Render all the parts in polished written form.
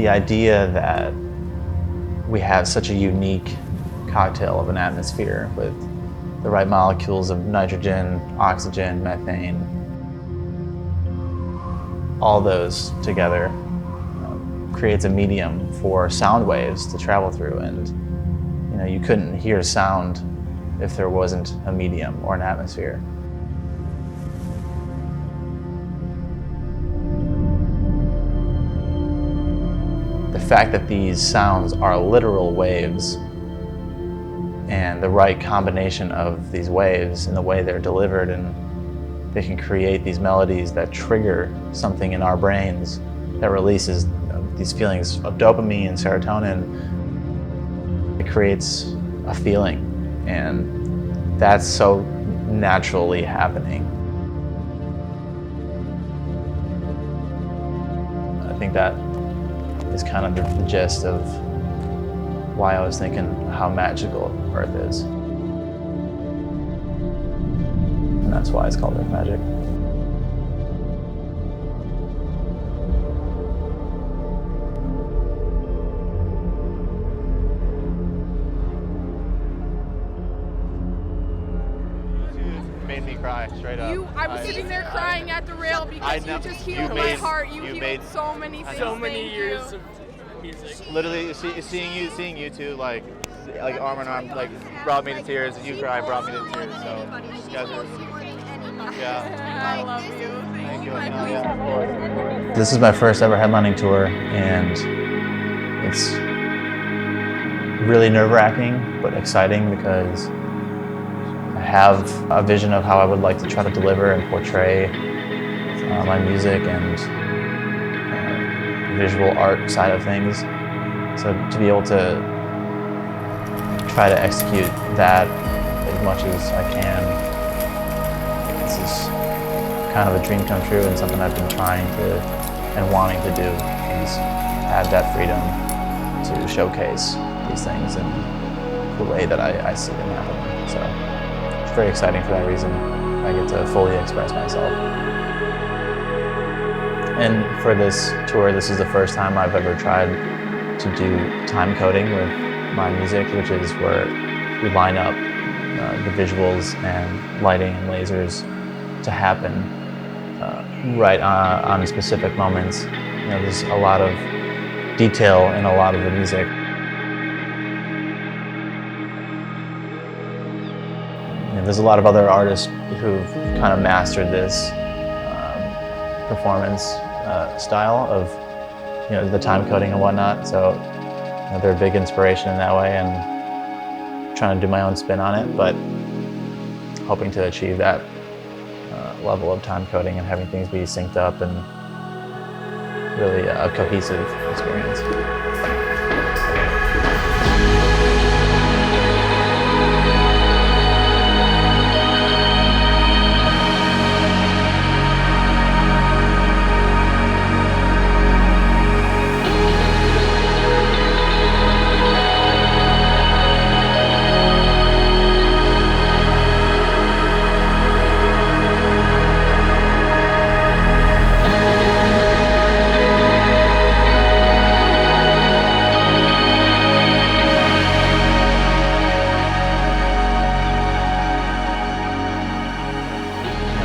the idea that we have such a unique cocktail of an atmosphere with the right molecules of nitrogen, oxygen, methane, all those together creates a medium for sound waves to travel through. And you couldn't hear sound if there wasn't a medium or an atmosphere. The fact that these sounds are literal waves and the right combination of these waves and the way they're delivered, and they can create these melodies that trigger something in our brains that releases these feelings of dopamine and serotonin. It creates a feeling, and that's so naturally happening. I think that is kind of the gist of why I was thinking how magical Earth is. And that's why it's called Earth Magic. Made me cry straight up. I was sitting there crying at the rail because you just healed my heart. You healed so many things. So many years of music. Literally, seeing you two like arm in arm, like brought me to tears. You cry brought me to tears. So you guys are, yeah. I love you. Thank you. Yeah, of course. This is my first ever headlining tour, and it's really nerve-wracking but exciting because I have a vision of how I would like to try to deliver and portray my music and visual art side of things. So to be able to try to execute that as much as I can, this is kind of a dream come true and something I've been trying to and wanting to do, is have that freedom to showcase these things in the way that I see them happening. So it's very exciting for that reason. I get to fully express myself. And for this tour, this is the first time I've ever tried to do time coding with my music, which is where we line up the visuals and lighting and lasers to happen right on specific moments. There's a lot of detail in a lot of the music. There's a lot of other artists who've kind of mastered this performance style of the time coding and whatnot. So they're a big inspiration in that way, and trying to do my own spin on it, but hoping to achieve that level of time coding and having things be synced up and really a cohesive experience.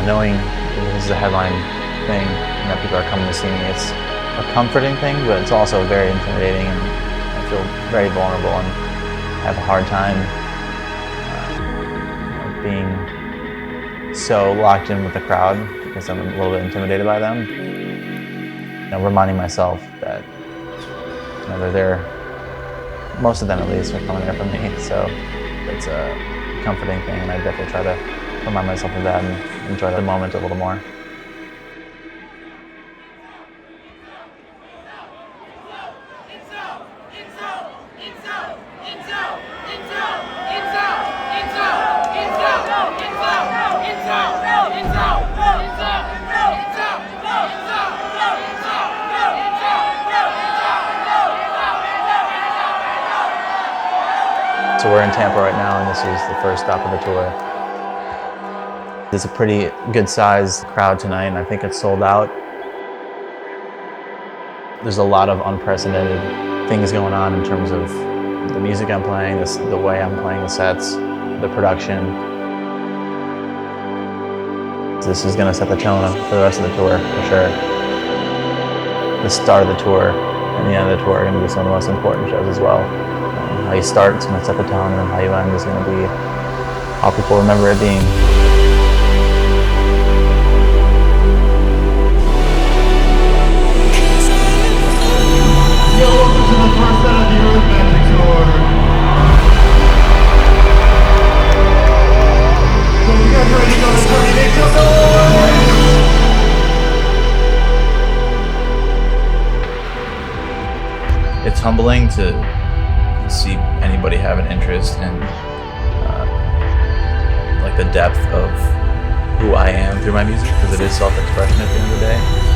Knowing this is a headline thing and that people are coming to see me, it's a comforting thing, but it's also very intimidating, and I feel very vulnerable and have a hard time being so locked in with the crowd because I'm a little bit intimidated by them. Reminding myself that they're there, most of them at least, are coming there for me, so it's a comforting thing, and I definitely try to remind myself of that and enjoy the moment a little more. So we're in Tampa right now, and this is the first stop of the tour. It's a pretty good sized crowd tonight, and I think it's sold out. there's a lot of unprecedented things going on in terms of the music I'm playing, the way I'm playing the sets, the production. This is going to set the tone for the rest of the tour, for sure. The start of the tour and the end of the tour are going to be some of the most important shows as well. How you start is going to set the tone, and how you end is going to be how people remember it being. It's humbling to see anybody have an interest in like the depth of who I am through my music, because it is self-expression at the end of the day.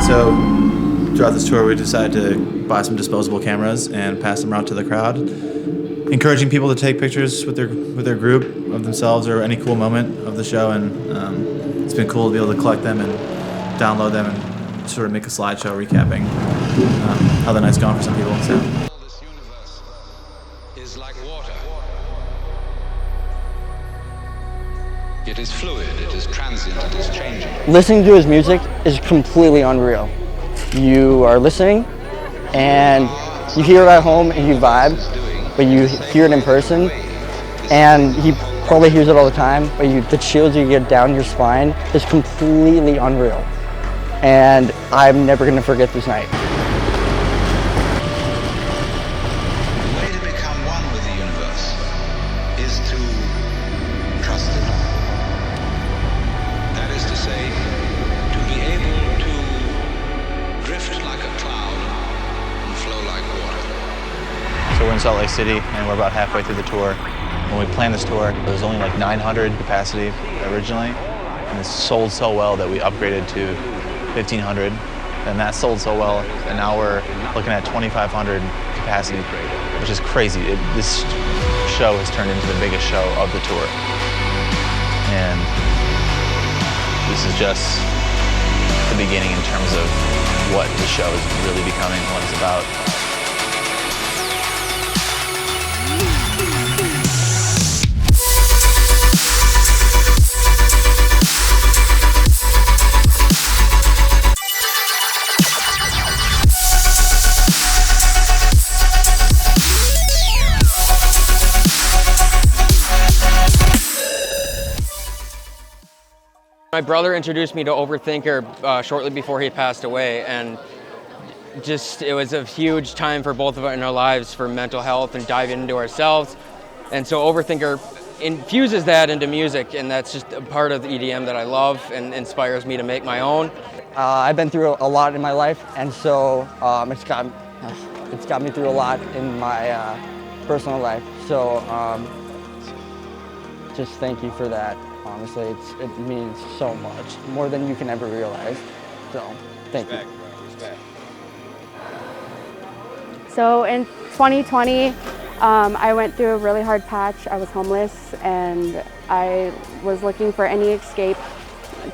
So throughout this tour, we decided to buy some disposable cameras and pass them around to the crowd, encouraging people to take pictures with their group of themselves or any cool moment of the show. And it's been cool to be able to collect them and download them and sort of make a slideshow recapping how the night's gone for some people. So. This universe is like water. It is fluid, it is transient, it is changing. Listening to his music is completely unreal. You are listening and you hear it at home and you vibe, but you hear it in person and he probably hears it all the time, but the chills you get down your spine is completely unreal. And I'm never going to forget this night. The way to become one with the universe is to trust it. That is to say, to be able to drift like a cloud and flow like water. So we're in Salt Lake City and we're about halfway through the tour. When we planned this tour, it was only like 900 capacity originally, and it sold so well that we upgraded to 1,500, and that sold so well, and now we're looking at 2,500 capacity, which is crazy. This show has turned into the biggest show of the tour, and this is just the beginning in terms of what the show is really becoming, what it's about. My brother introduced me to Overthinker shortly before he passed away, and it was a huge time for both of us in our lives for mental health and diving into ourselves. And so Overthinker infuses that into music, and that's just a part of the EDM that I love and inspires me to make my own. I've been through a lot in my life, and so it's got me through a lot in my personal life. So just thank you for that. Honestly, it means so much, more than you can ever realize. So, thank you. So in 2020, I went through a really hard patch. I was homeless and I was looking for any escape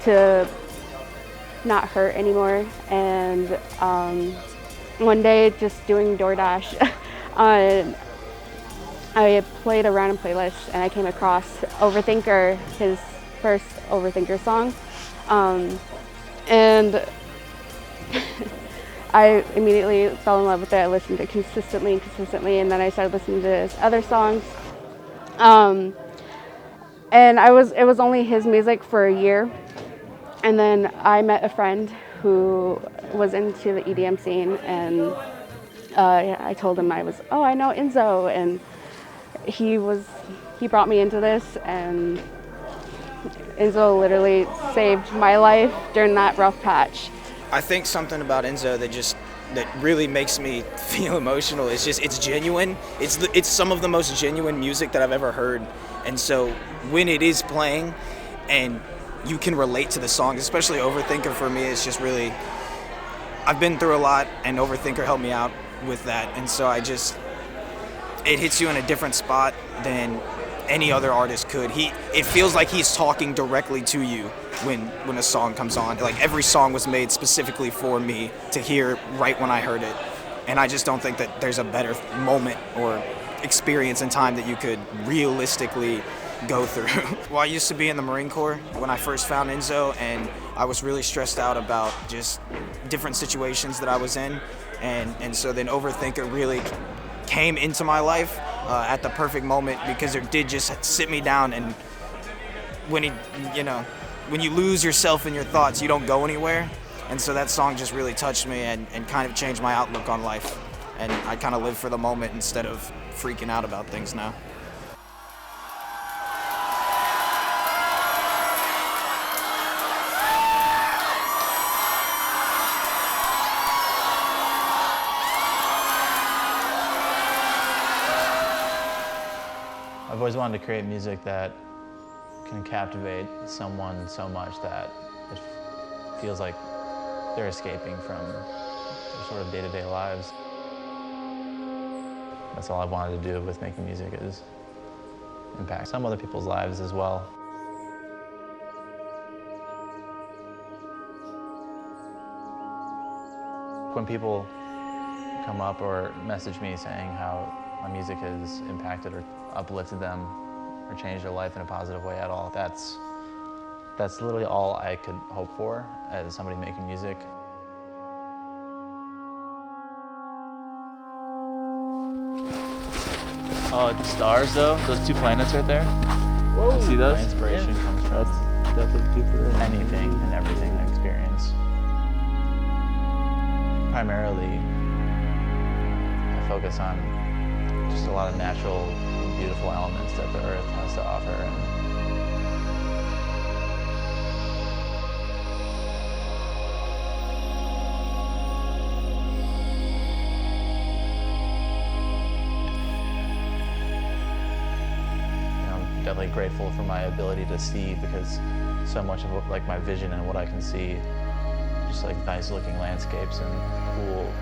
to not hurt anymore. And one day, just doing DoorDash, I played a random playlist and I came across Overthinker, his first Overthinker song. And I immediately fell in love with it. I listened to it consistently, and then I started listening to his other songs. And it was only his music for a year. And then I met a friend who was into the EDM scene, and I told him I know INZO, and he brought me into this, and INZO literally saved my life during that rough patch. I think something about INZO that really makes me feel emotional is just it's genuine. It's some of the most genuine music that I've ever heard, and so when it is playing and you can relate to the songs, especially Overthinker for me, it's just really, I've been through a lot and Overthinker helped me out with that, and so it hits you in a different spot than any other artist could. It feels like he's talking directly to you when a song comes on. Like every song was made specifically for me to hear right when I heard it. And I just don't think that there's a better moment or experience in time that you could realistically go through. Well, I used to be in the Marine Corps when I first found INZO, and I was really stressed out about just different situations that I was in. And so then Overthinker really came into my life at the perfect moment, because it did just sit me down, and when you lose yourself in your thoughts, you don't go anywhere. And so that song just really touched me and kind of changed my outlook on life. And I kind of live for the moment instead of freaking out about things now. I've always wanted to create music that can captivate someone so much that it feels like they're escaping from their sort of day-to-day lives. That's all I wanted to do with making music, is impact some other people's lives as well. When people come up or message me saying how my music has impacted or uplifted them or changed their life in a positive way at all, that's literally all I could hope for as somebody making music. Oh, the stars though, those two planets right there. Whoa. See those? My inspiration comes from anything and everything I experience. Primarily, I focus on just a lot of natural, beautiful elements that the earth has to offer. I'm definitely grateful for my ability to see, because so much of like my vision and what I can see, just like nice looking landscapes and cool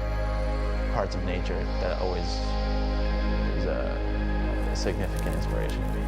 parts of nature, that always is a significant inspiration to me.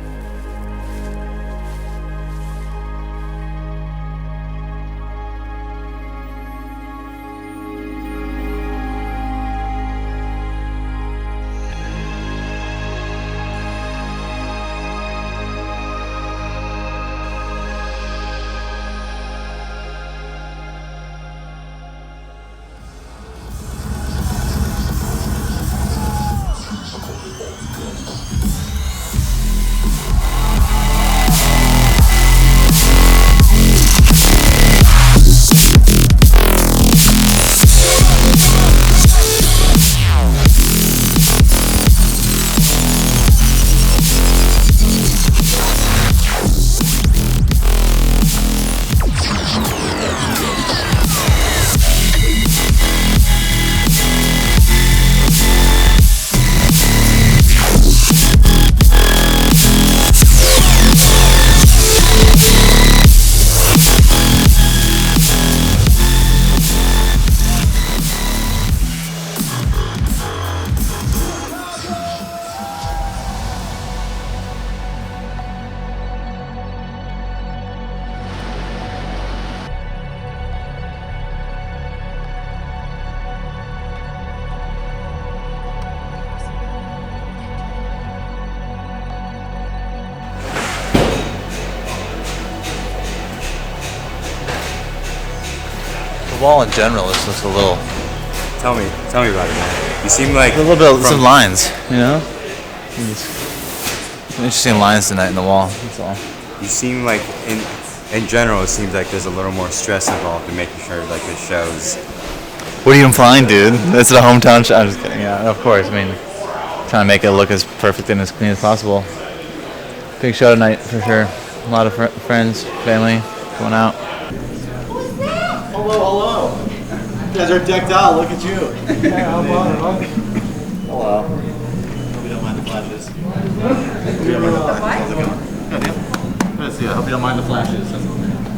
The wall in general is just a little. Tell me about it, man. You seem like A little bit, some lines, you know? Some interesting lines tonight in the wall, that's all. You seem like, in general, it seems like there's a little more stress involved in making sure like the shows. What are you implying, dude? That's the hometown show. I'm just kidding. Yeah, of course. I mean, trying to make it look as perfect and as clean as possible. Big show tonight for sure. A lot of friends, family going out. Hello. You guys are decked out. Look at you. Hello. Hope you don't mind the flashes. How's it going? Good, yeah. Good to see you. I hope you don't mind the flashes.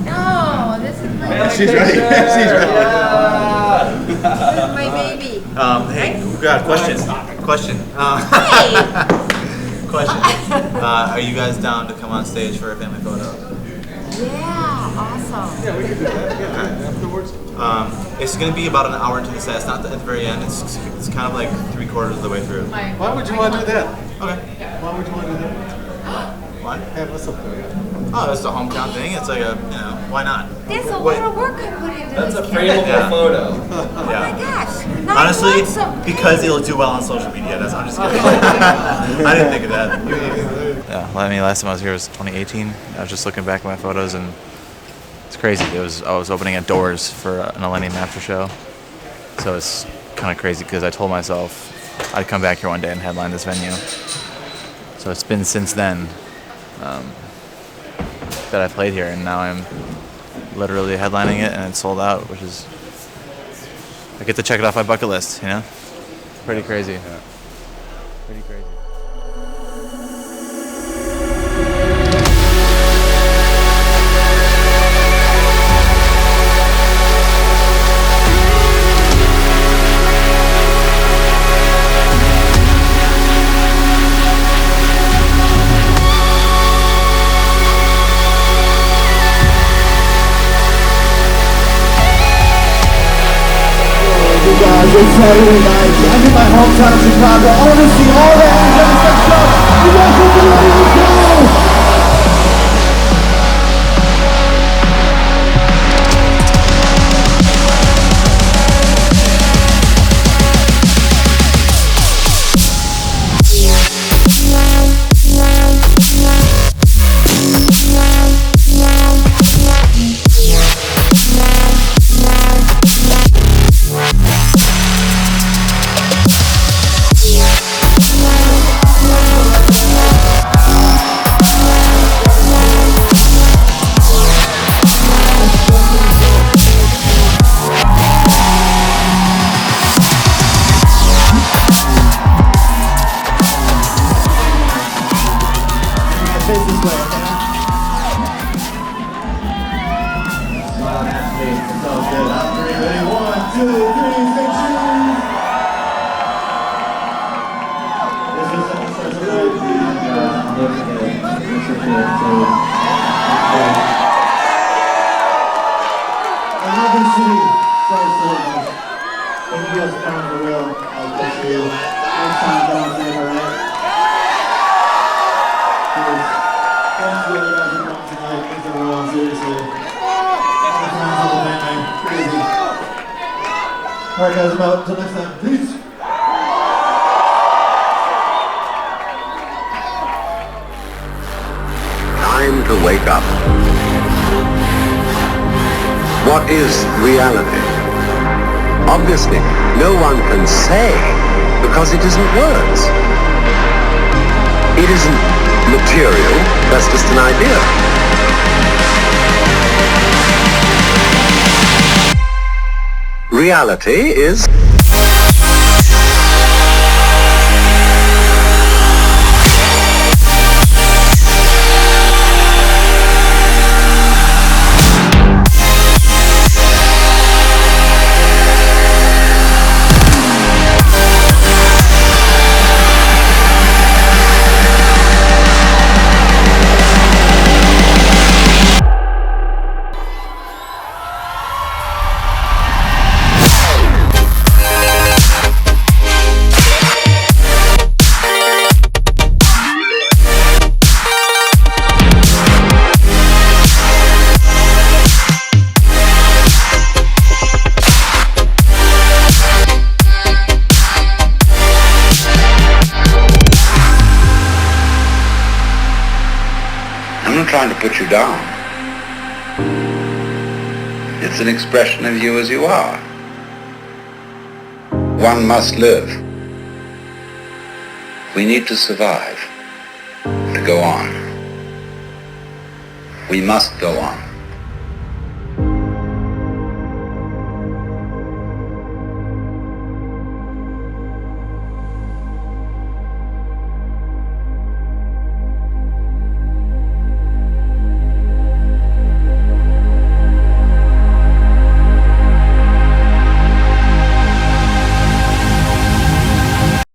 No, this is my Yeah, she's ready. She's ready. This is my baby. Hey, we've got a question. Question. Hey. Question. Are you guys down to come on stage for a family photo? Yeah, awesome. Yeah, we can do that. Yeah, afterwards. It's going to be about an hour into the set. It's not at the very end. It's kind of like 3/4 of the way through. Why would you want to do that? Okay. Why would you want to do that? What? Have us up there. Oh, that's the hometown thing. It's like why not? There's a lot of work I put into That's this a frameable photo. Oh my gosh. Now Honestly, I want some because it'll do well on social media. I'm just kidding. I didn't think of that. Yeah, well, I mean, last time I was here was 2018. I was just looking back at my photos, and it's crazy. I was opening at Doors for an Millennium After Show, so it's kind of crazy because I told myself I'd come back here one day and headline this venue. So it's been since then that I played here, and now I'm literally headlining it, and it's sold out, which is I get to check it off my bucket list. You know, pretty crazy. Yeah. Pretty crazy. It's Saturday night. I'm in my hometown of Chicago. I want to see all that energetic stuff. You guys will be ready to go. Alright guys, until next time. Peace! Time to wake up. What is reality? Obviously, no one can say because it isn't words. It isn't material, that's just an idea. Reality is put you down. It's an expression of you as you are. One must live. We need to survive, to go on. We must go on.